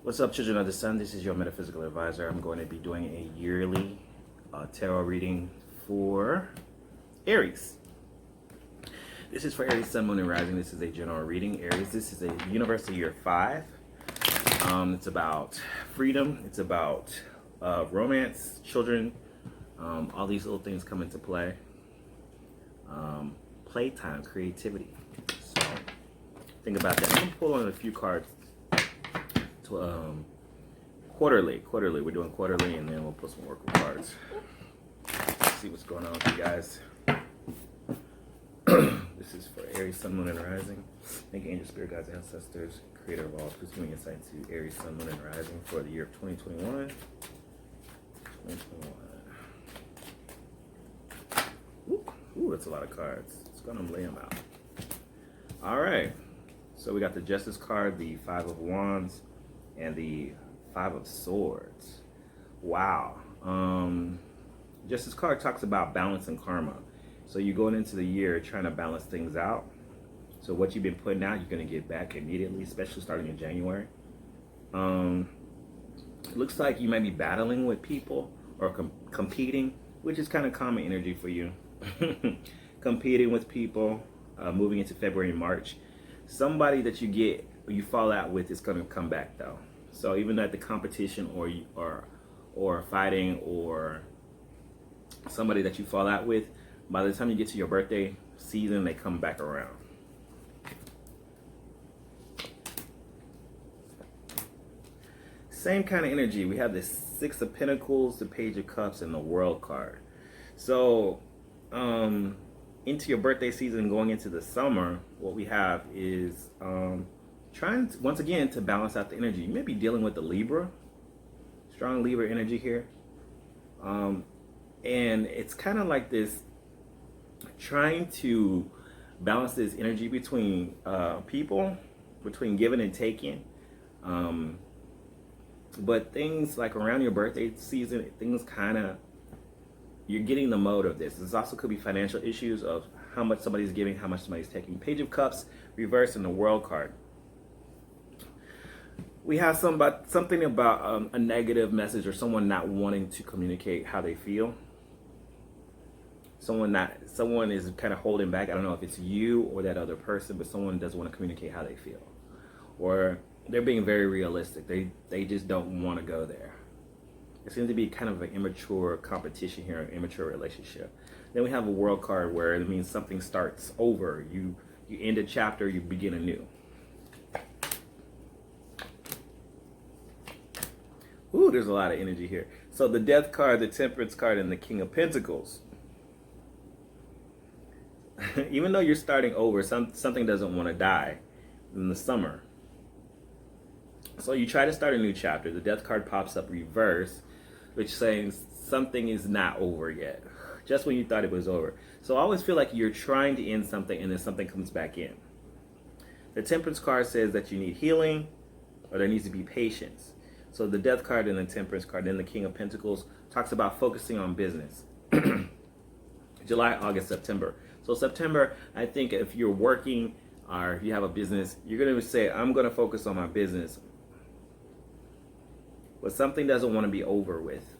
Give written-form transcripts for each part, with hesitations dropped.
What's up, children of the sun? This is your metaphysical advisor. I'm going to be doing a yearly tarot reading for Aries. This is for Aries, Sun, Moon, and Rising. This is a general reading. Aries, this is a universal year 5. It's about freedom. It's about romance, children. All these little things come into play. Playtime, creativity. So think about that. I'm going to pull on a few cards. Quarterly. We're doing quarterly, and then we'll put some oracle cards. See what's going on with you guys. This is for Aries, Sun, Moon, and Rising. Thank you, angel, spirit, guides, ancestors, creator of all. Please give me insight to Aries, Sun, Moon, and Rising for the year of 2021. Ooh, that's a lot of cards. Let's go and lay them out. All right. So we got the Justice card, the Five of Wands, and the Five of Swords. Wow. Justice card talks about balance and karma. So you're going into the year trying to balance things out. So what you've been putting out, you're going to get back immediately, especially starting in January. It looks like you might be battling with people or competing, which is kind of common energy for you. Competing with people, moving into February and March. Somebody that you fall out with is going to come back though. So even at the competition or fighting or somebody that you fall out with, by the time you get to your birthday season, they come back around. Same kind of energy. We have the Six of Pentacles, the Page of Cups, and the World card. So into your birthday season, going into the summer, what we have is trying to, once again, to balance out the energy. You may be dealing with the Libra, strong Libra energy here. And it's kind of like this, trying to balance this energy between people, between giving and taking. But things like around your birthday season, things kind of, you're getting the mode of this. This also could be financial issues of how much somebody's giving, how much somebody's taking. Page of Cups, reversed, in the World card. We have something about a negative message or someone not wanting to communicate how they feel. Someone is kind of holding back. I don't know if it's you or that other person, but someone doesn't want to communicate how they feel. Or they're being very realistic. They just don't want to go there. It seems to be kind of an immature competition here, an immature relationship. Then we have a World card where it means something starts over. You end a chapter, you begin anew. Ooh, there's a lot of energy here. So the Death card, the Temperance card, and the King of Pentacles. Even though you're starting over, something doesn't want to die in the summer. So you try to start a new chapter. The Death card pops up reverse, which says something is not over yet, just when you thought it was over. So I always feel like you're trying to end something and then something comes back in. The Temperance card says that you need healing or there needs to be patience. So the Death card and the Temperance card and the King of Pentacles talks about focusing on business. July, August, September. So September, I think if you're working or if you have a business, you're going to say, I'm going to focus on my business. But something doesn't want to be over with.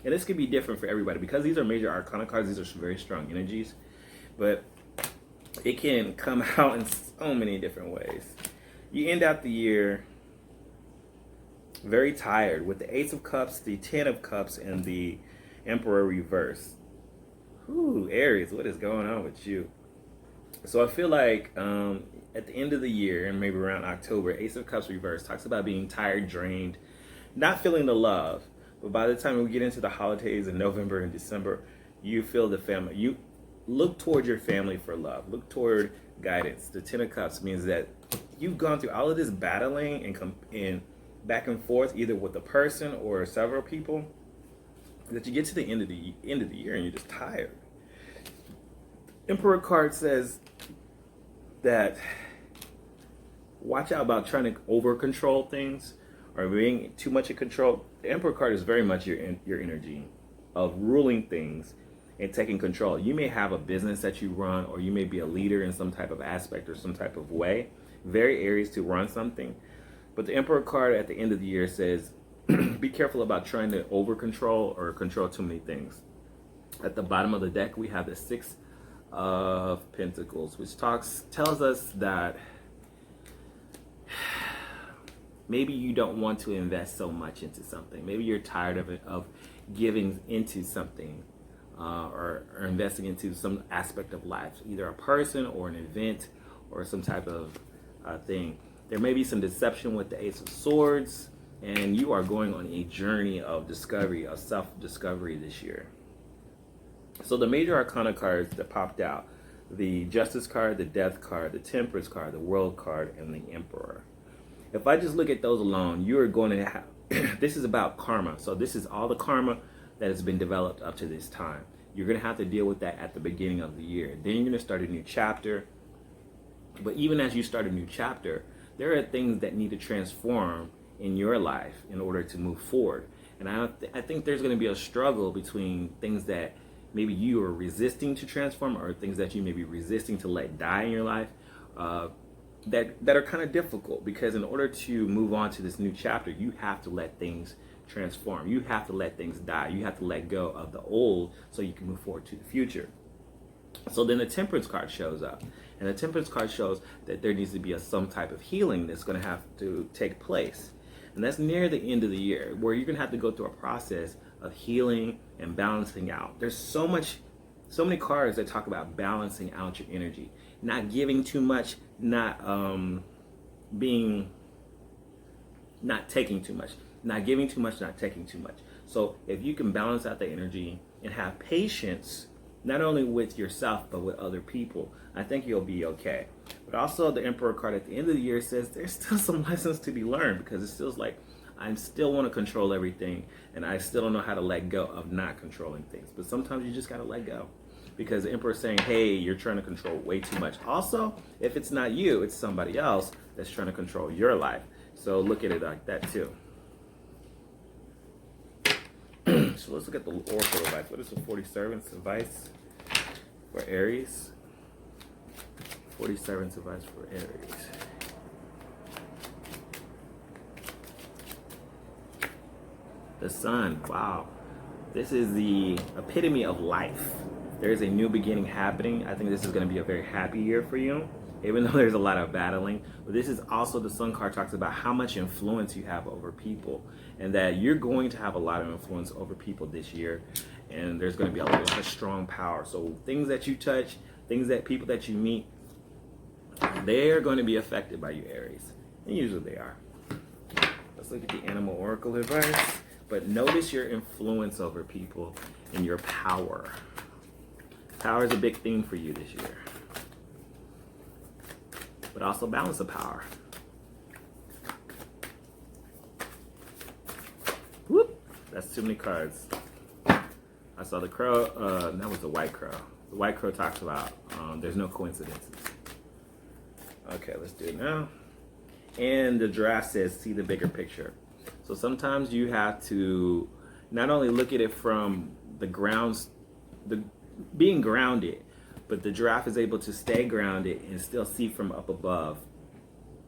And this could be different for everybody because these are major arcana cards. These are very strong energies. But it can come out in so many different ways. You end out the year very tired with the Ace of Cups, the Ten of Cups, and the Emperor reverse. Ooh, Aries, what is going on with you? So I feel like at the end of the year, and maybe around October, Ace of Cups reverse talks about being tired, drained, not feeling the love. But by the time we get into the holidays in November and December, you feel the family. You look toward your family for love. Look toward guidance. The Ten of Cups means that you've gone through all of this battling and back and forth, either with a person or several people, that you get to the end of the year and you're just tired. Emperor card says that watch out about trying to over control things or being too much in control. The Emperor card is very much your energy of ruling things and taking control. You may have a business that you run, or you may be a leader in some type of aspect or some type of way. Very Aries to run something. But the Emperor card at the end of the year says, be careful about trying to over control or control too many things. At the bottom of the deck, we have the Six of Pentacles, which tells us that maybe you don't want to invest so much into something. Maybe you're tired of giving into something or investing into some aspect of life, either a person or an event or some type of thing. There may be some deception with the Ace of Swords, and you are going on a journey of discovery, of self-discovery this year. So the major arcana cards that popped out, the Justice card, the Death card, the Temperance card, the World card, and the Emperor. If I just look at those alone, you are going to have, this is about karma. So this is all the karma that has been developed up to this time. You're going to have to deal with that at the beginning of the year. Then you're going to start a new chapter. But even as you start a new chapter, there are things that need to transform in your life in order to move forward. And I think there's going to be a struggle between things that maybe you are resisting to transform or things that you may be resisting to let die in your life that are kind of difficult, because in order to move on to this new chapter, you have to let things transform. You have to let things die. You have to let go of the old so you can move forward to the future. So then the Temperance card shows up, and the Temperance card shows that there needs to be some type of healing that's going to have to take place. And that's near the end of the year, where you're going to have to go through a process of healing and balancing out. There's so many cards that talk about balancing out your energy, not giving too much, not taking too much, not giving too much, not taking too much. So if you can balance out the energy and have patience, not only with yourself, but with other people, I think you'll be okay. But also the Emperor card at the end of the year says there's still some lessons to be learned, because it feels like I still want to control everything, and I still don't know how to let go of not controlling things. But sometimes you just got to let go, because the Emperor is saying, hey, you're trying to control way too much. Also, if it's not you, it's somebody else that's trying to control your life. So look at it like that too. So let's look at the Oracle advice. What is the 40 Servants advice for Aries? 40 Servants advice for Aries. The Sun. Wow. This is the epitome of life. There is a new beginning happening. I think this is going to be a very happy year for you, even though there's a lot of battling. But this is also, the Sun card talks about how much influence you have over people, and that you're going to have a lot of influence over people this year, and there's going to be a lot of strong power. So things that you touch, people that you meet, they're going to be affected by you, Aries. And usually they are. Let's look at the Animal Oracle advice. But notice your influence over people and your power. Power is a big theme for you this year. But also balance of power. Whoop! That's too many cards. I saw the crow. That was the white crow. The white crow talks about there's no coincidences. Okay, let's do it now. And the giraffe says, see the bigger picture. So sometimes you have to not only look at it from the grounds, being grounded, but the giraffe is able to stay grounded and still see from up above.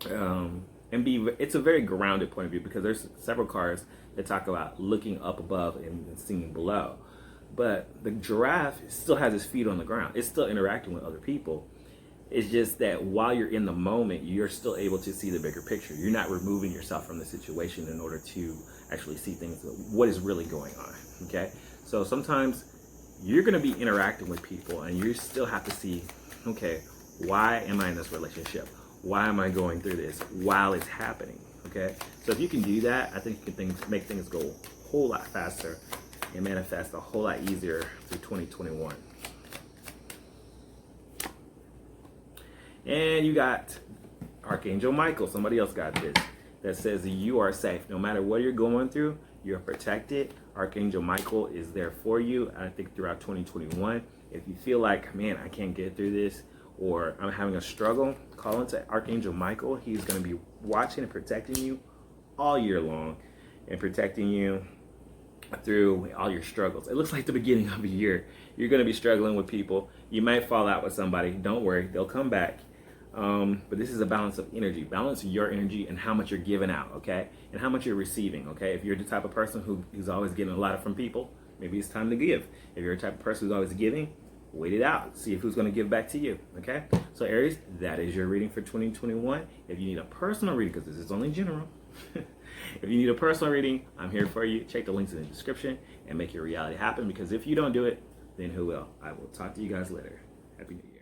It's a very grounded point of view, because there's several cards that talk about looking up above and seeing below. But the giraffe still has its feet on the ground. It's still interacting with other people. It's just that while you're in the moment, you're still able to see the bigger picture. You're not removing yourself from the situation in order to actually see things, what is really going on, okay? So sometimes you're gonna be interacting with people and you still have to see, okay, why am I in this relationship? Why am I going through this while it's happening, okay? So if you can do that, I think you can make things go a whole lot faster and manifest a whole lot easier through 2021. And you got Archangel Michael, somebody else got this, that says you are safe. No matter what you're going through, you're protected. Archangel Michael is there for you, I think, throughout 2021. If you feel like, man, I can't get through this, or I'm having a struggle, call into Archangel Michael. He's going to be watching and protecting you all year long and protecting you through all your struggles. It looks like the beginning of a year. You're going to be struggling with people. You might fall out with somebody. Don't worry, they'll come back. But this is a balance of energy. Balance your energy and how much you're giving out, okay? And how much you're receiving, okay? If you're the type of person who's always getting a lot from people, maybe it's time to give. If you're the type of person who's always giving, wait it out. See if who's going to give back to you, okay? So Aries, that is your reading for 2021. If you need a personal reading, because this is only general, if you need a personal reading, I'm here for you. Check the links in the description and make your reality happen, because if you don't do it, then who will? I will talk to you guys later. Happy New Year.